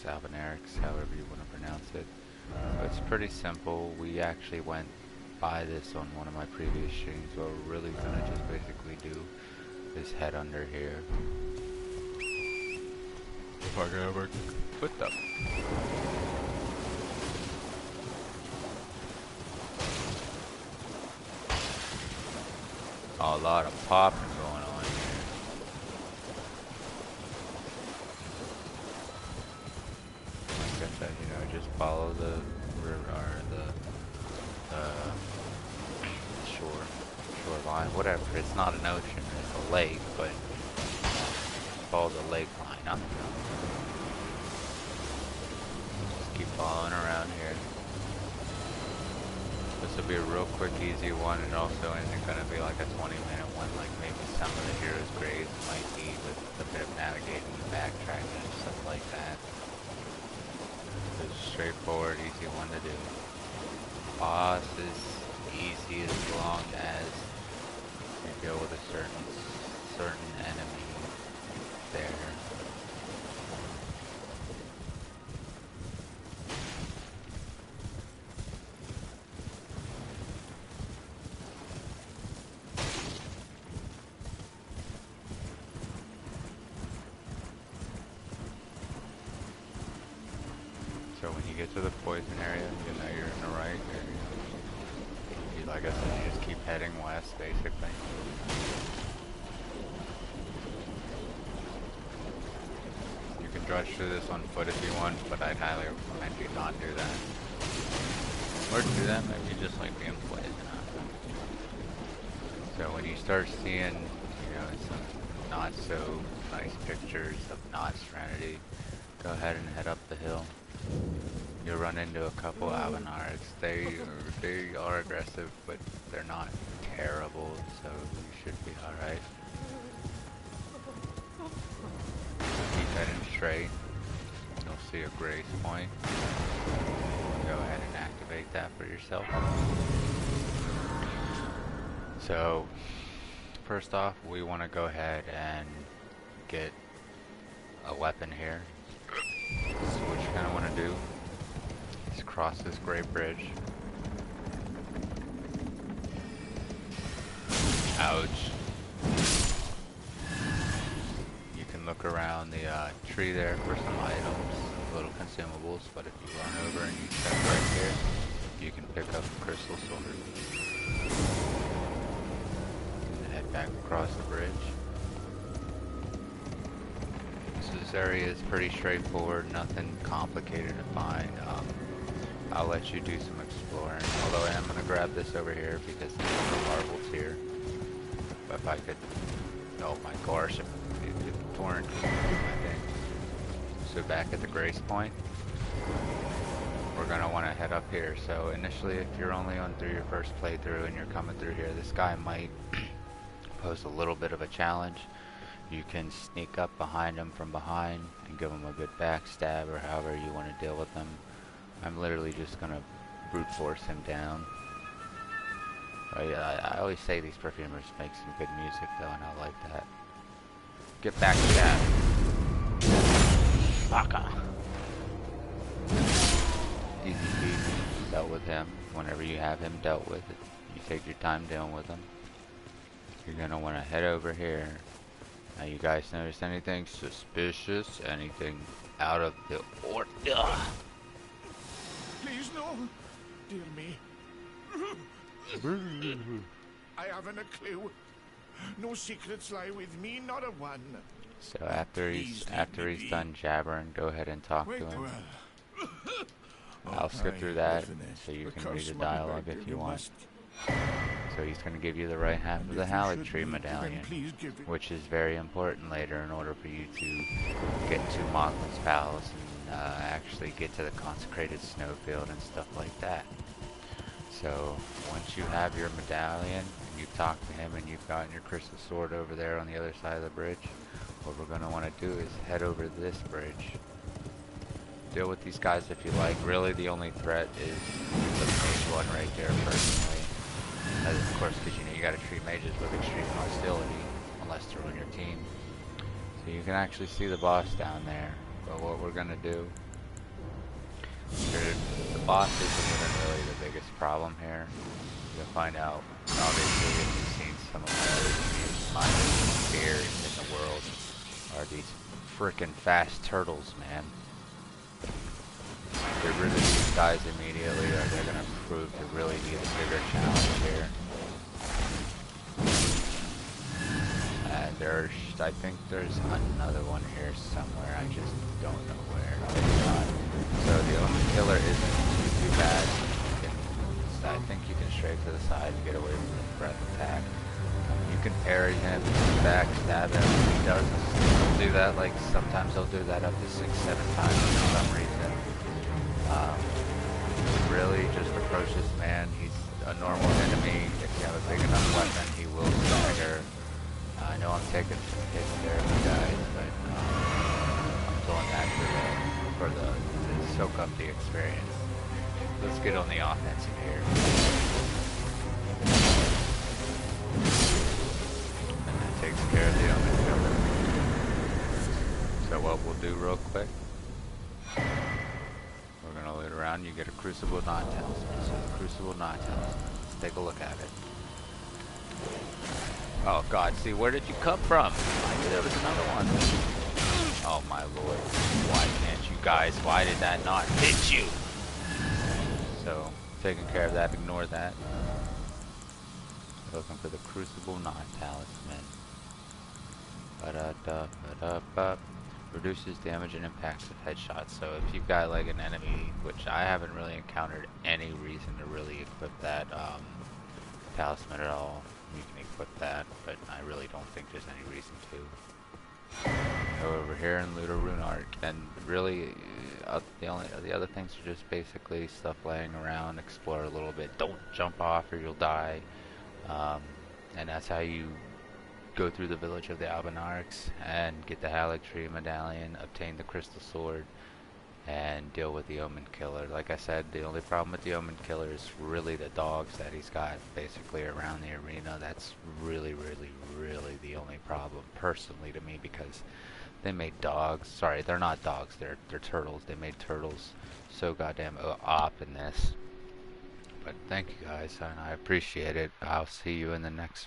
Albinuarics, however you want to pronounce it. So it's pretty simple. We actually went by this on one of my previous streams. What we're really going to just basically do is head under here. If I can ever put them. A lot of popping going on here. Like I said, you know, just follow the river or the shoreline, whatever. It's not an ocean, it's a lake, but follow the lake line up. Just keep following around here. This will be a real quick, easy one. It also isn't going to be like a 20-minute one like maybe some of the heroes' graves might be, with a bit of navigating and backtracking and stuff like that. It's straightforward, easy one to do. Boss is easy as long as you deal with a certain enemy there. So when you get to the poison area, you know you're in the right area. Like I said, you just keep heading west, basically. You can trudge through this on foot if you want, but I'd highly recommend you not do that. Or do that, maybe just like being poisoned. So when you start seeing, you know, some not so nice pictures of not Serenity, go ahead and head up the hill. You'll run into a couple Albinuarics. They are aggressive, but they're not terrible, so you should be alright. Keep heading straight. You'll see a grace point. Go ahead and activate that for yourself. So, first off, we want to go ahead and get a weapon here. So what you kind of want to do is cross this great bridge. Ouch. You can look around the tree there for some items, little consumables, but if you run over and you check right here, you can pick up a crystal sword. And head back across the bridge. This area is pretty straightforward, nothing complicated to find. I'll let you do some exploring, although I am going to grab this over here because there's some marbles here. But if I could, oh my gosh, if torrent, I think. So back at the Grace Point, we're going to want to head up here. So initially, if you're only on through your first playthrough and you're coming through here, this guy might pose a little bit of a challenge. You can sneak up behind him from behind and give him a good backstab, or however you want to deal with him. I'm literally just going to brute force him down. I always say these perfumers make some good music though, and I like that. Get backstab. Baka. Easy peasy. Dealt with him. Whenever you have him dealt with, you take your time dealing with him. You're going to want to head over here. Now you guys notice anything suspicious? Anything out of the order? Please no, dear me. I haven't a clue. No secrets lie with me, not a one. So after he's done jabbering, go ahead and talk to him. I'll skip through that so you can read the dialogue if you want. So he's going to give you the right half of the haligtree medallion, which is very important later in order for you to get to Mockling's palace and actually get to the consecrated snowfield and stuff like that. So once you have your medallion and you've talked to him and you've gotten your crystal sword over there on the other side of the bridge, what we're going to want to do is head over this bridge. Deal with these guys if you like. Really the only threat is the mage one right there personally. Of course, because you know you got to treat mages with extreme hostility unless they're on your team. So you can actually see the boss down there. But what we're gonna do The boss isn't even really the biggest problem here. You'll find out, obviously, if you've seen some of my other reviews, my biggest fear in the world are these frickin' fast turtles, man. Get rid of these guys immediately, or they're gonna prove to really be the bigger challenge here. And I think there's another one here somewhere, I just don't know where. No, it's not. So the omenkiller isn't too bad. I think you can stray to the side and get away from the breath attack. You can parry him, backstab him. He doesn't do that, like sometimes he'll do that up to 6-7 times for some reason. Really just approach this man. He's a normal enemy. If you have a big enough weapon, he will stagger. I know I'm taking some hits there, guys, but I'm doing that to soak up the experience. Let's get on the offensive here. And that takes care of the omenkiller. So what we'll do real quick, we're going to loot around. You get a Crucible non-talisman. So the Crucible non-talisman, let's take a look at it. Oh god, see, where did you come from? I knew there was another one. Oh my lord. Why can't you guys? Why did that not hit you? So, taking care of that, ignore that. Looking for the Crucible non-talisman. Reduces damage and impacts of headshots. So if you've got like an enemy, which I haven't really encountered any reason to really equip that talisman at all, you can equip that, but I really don't think there's any reason to. Go over here and loot a rune arc, and really the other things are just basically stuff laying around. Explore a little bit, don't jump off or you'll die, and that's how you go through the village of the Albinuarics and get the haligtree medallion, obtain the crystal sword, and deal with the omenkiller. Like I said, the only problem with the omenkiller is really the dogs that he's got basically around the arena. That's really the only problem personally to me, because they made dogs, sorry, they're not dogs, they're turtles. They made turtles so goddamn OP in this. But thank you guys, and I appreciate it. I'll see you in the next one.